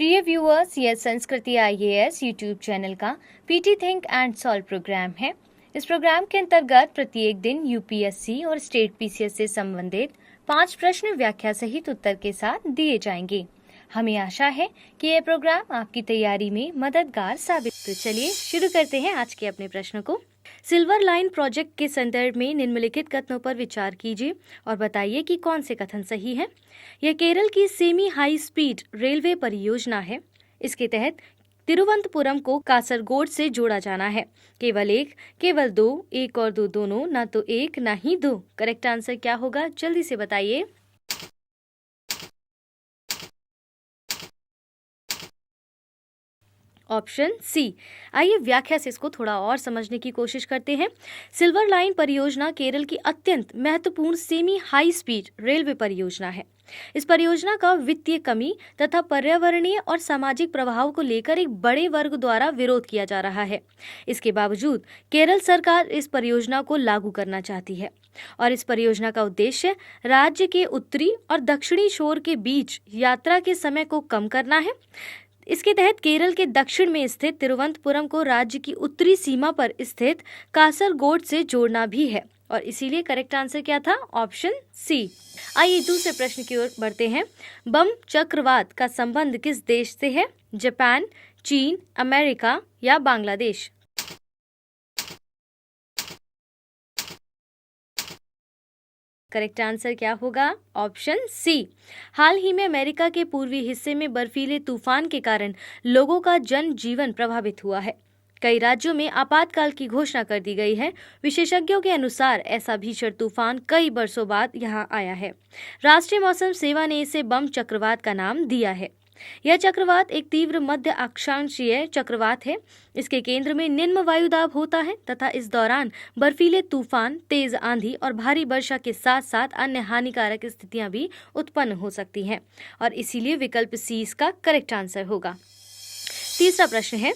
प्रिय व्यूअर्स, यह Sanskriti IAS YouTube channel का PT think and solve programme है। इस प्रोग्राम के अंतर्गत प्रत्येक दिन यूपीएससी और स्टेट पीसीएस से संबंधित 5 प्रश्न व्याख्या सहित उत्तर के साथ दिए जाएंगे। हमें आशा है कि यह प्रोग्राम आपकी तैयारी में मददगार साबित। तो चलिए शुरू करते हैं आज के अपने प्रश्न को। सिल्वर लाइन प्रोजेक्ट के संदर्भ में निम्नलिखित कथनों पर विचार कीजिए और बताइए कि कौन से कथन सही हैं। यह केरल की सेमी हाई स्पीड रेलवे परियोजना है। इसके तहत तिरुवनंतपुरम को कासरगोड से जोड़ा जाना है। केवल एक, केवल दो, एक और दो दोनों, ना तो एक ना ही दो। करेक्ट आंसर क्या होगा, जल्दी से बताइए। Option C. आइए व्याख्या से इसको थोड़ा और समझने की कोशिश करते हैं। सिल्वर लाइन परियोजना केरल की अत्यंत महत्वपूर्ण सेमी हाई स्पीड रेलवे परियोजना है। इस परियोजना का वित्तीय कमी तथा पर्यावरणीय और सामाजिक प्रभाव को लेकर एक बड़े वर्ग द्वारा विरोध किया जा रहा है। इसके बावजूद केरल सरकार इस परियोजना को लागू करना चाहती है और इस परियोजना का उद्देश्य राज्य के उत्तरी और दक्षिणी छोर के बीच यात्रा के समय को कम करना है। इसके तहत केरल के दक्षिण में स्थित तिरुवनंतपुरम को राज्य की उत्तरी सीमा पर स्थित कासरगोड से जोड़ना भी है और इसीलिए करेक्ट आंसर क्या था, ऑप्शन सी। आइए दूसरे प्रश्न की ओर बढ़ते हैं। बम चक्रवात का संबंध किस देश से है? जापान, चीन, अमेरिका या बांग्लादेश? करेक्ट आंसर क्या होगा, ऑप्शन सी। हाल ही में अमेरिका के पूर्वी हिस्से में बर्फीले तूफान के कारण लोगों का जनजीवन प्रभावित हुआ है। कई राज्यों में आपातकाल की घोषणा कर दी गई है। विशेषज्ञों के अनुसार ऐसा भीषण तूफान कई बरसों बाद यहां आया है। राष्ट्रीय मौसम सेवा ने इसे बम चक्रवात का नाम दिया है। यह चक्रवात एक तीव्र मध्य अक्षांशीय चक्रवात है। इसके केंद्र में निम्न वायुदाब होता है तथा इस दौरान बर्फीले तूफान, तेज आंधी और भारी वर्षा के साथ साथ अन्य हानिकारक स्थितियां भी उत्पन्न हो सकती हैं और इसीलिए विकल्प सी इसका करेक्ट आंसर होगा। तीसरा प्रश्न है,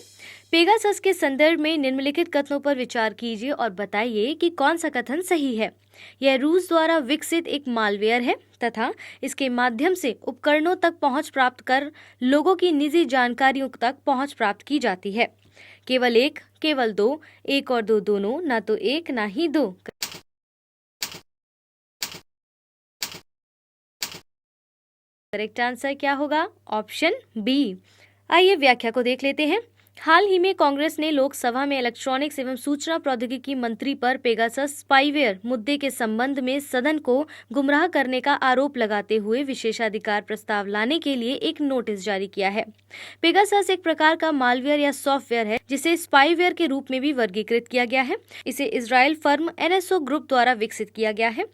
पेगासस के संदर्भ में निम्नलिखित कथनों पर विचार कीजिए और बताइए कि कौन सा कथन सही है। यह रूस द्वारा विकसित एक मालवेयर है तथा इसके माध्यम से उपकरणों तक पहुंच प्राप्त कर लोगों की निजी जानकारियों तक पहुंच प्राप्त की जाती है। केवल एक, केवल दो, एक और दो दोनों, ना तो एक ना ही दो। करेक्ट आंसर क्या होगा, ऑप्शन बी। आइए व्याख्या को देख लेते हैं। हाल ही में कांग्रेस ने लोकसभा में इलेक्ट्रॉनिक्स एवं सूचना प्रौद्योगिकी मंत्री पर पेगासस स्पाईवेयर मुद्दे के संबंध में सदन को गुमराह करने का आरोप लगाते हुए विशेषाधिकार प्रस्ताव लाने के लिए एक नोटिस जारी किया है। पेगासस एक प्रकार का मालवेयर या सॉफ्टवेयर है जिसे स्पाईवेयर के रूप में भी वर्गीकृत किया गया है। इसे इजरायल फर्म एनएसओ ग्रुप द्वारा विकसित किया गया है।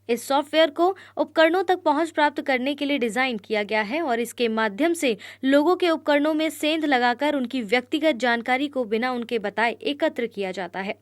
इस सॉफ्टवेयर को उपकरणों तक पहुंच प्राप्त करने के लिए डिजाइन किया गया है और इसके माध्यम से लोगों के उपकरणों में सेंध लगाकर उनकी व्यक्तिगत जानकारी को बिना उनके बताए एकत्र किया जाता है।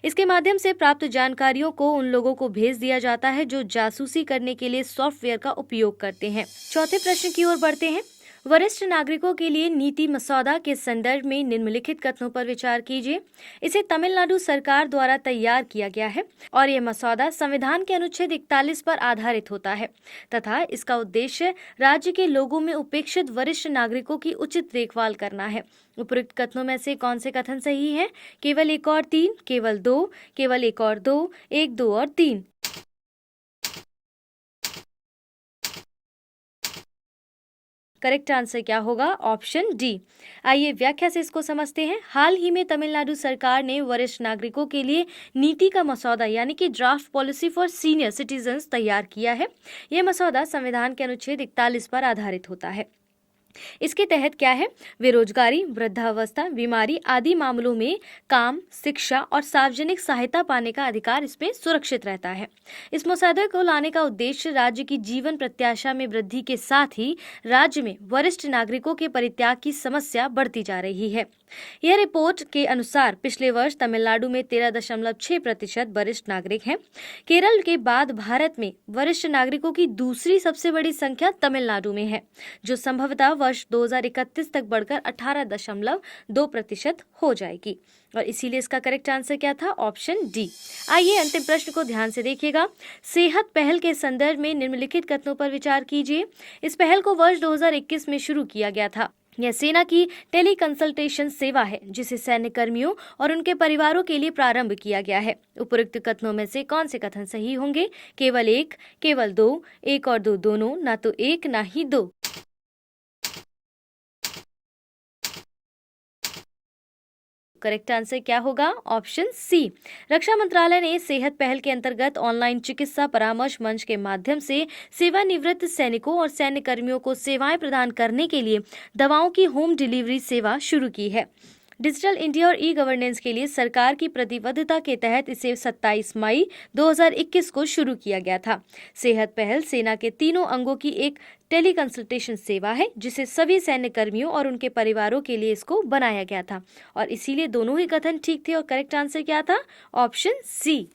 इसके माध्यम से प्राप्त जानकारियों को उन लोगों को भेज दिया जाता है जो जासूसी करने के लिए सॉफ्टवेयर का उपयोग करते हैं। चौथे प्रश्न की ओर बढ़ते हैं। वरिष्ठ नागरिकों के लिए नीति मसौदा के संदर्भ में निम्नलिखित कथनों पर विचार कीजिए। इसे तमिलनाडु सरकार द्वारा तैयार किया गया है और यह मसौदा संविधान के अनुच्छेद 41 पर आधारित होता है तथा इसका उद्देश्य राज्य के लोगों में उपेक्षित वरिष्ठ नागरिकों की उचित देखभाल करना है। उपरोक्त कथनों में से कौन से कथन सही है? केवल एक और तीन, केवल दो, केवल एक और दो, एक, दो और तीन। करेक्ट आंसर क्या होगा, ऑप्शन डी। आइए व्याख्या से इसको समझते हैं। हाल ही में तमिलनाडु सरकार ने वरिष्ठ नागरिकों के लिए नीति का मसौदा यानी कि draft policy for senior citizens तैयार किया है। यह मसौदा संविधान के अनुच्छेद 41 पर आधारित होता है। इसके तहत क्या है, बेरोजगारी, वृद्धावस्था, बीमारी आदि मामलों में काम, शिक्षा और सार्वजनिक सहायता पाने का अधिकार इसमें सुरक्षित रहता है। इस मसौदे को लाने का उद्देश्य राज्य की जीवन प्रत्याशा में वृद्धि के साथ ही राज्य में वरिष्ठ नागरिकों के परित्याग की समस्या बढ़ती जा रही है। यह रिपोर्ट के अनुसार पिछले वर्ष तमिलनाडु में 13.6% वरिष्ठ नागरिक हैं। केरल के बाद भारत में वरिष्ठ नागरिकों की दूसरी सबसे बड़ी संख्या तमिलनाडु में है, जो संभवतः वर्ष 2031 तक बढ़कर 18.2% हो जाएगी और इसीलिए इसका करेक्ट आंसर क्या था, ऑप्शन डी। आइए अंतिम प्रश्न को ध्यान से देखिएगा। सेहत पहल के संदर्भ में निम्नलिखित कथनों पर विचार कीजिए। इस पहल को वर्ष 2021 में शुरू किया गया था। यह सेना की टेली कंसल्टेशन सेवा है जिसे सैन्य कर्मियों और उनके परिवारों के लिए प्रारंभ किया गया है। उपरोक्त कथनों में से कौन से कथन सही होंगे? केवल एक, केवल दो, एक और दो दोनों, ना तो एक ना ही दो। करेक्ट आंसर क्या होगा? Option C. रक्षा मंत्रालय ने सेहत पहल के अंतर्गत ऑनलाइन चिकित्सा परामर्श मंच के माध्यम से सेवानिवृत्त सैनिकों और सैन्य कर्मियों को सेवाएं प्रदान करने के लिए दवाओं की होम डिलीवरी सेवा शुरू की है। डिजिटल इंडिया और ई गवर्नेंस के लिए सरकार की प्रतिबद्धता के तहत इसे 27 मई 2021 को शुरू किया गया था। सेहत पहल सेना के तीनों अंगों की एक टेली कंसल्टेशन सेवा है जिसे सभी सैन्य कर्मियों और उनके परिवारों के लिए इसको बनाया गया था और इसीलिए दोनों ही कथन ठीक थे और करेक्ट आंसर क्या था? ऑप्शन सी।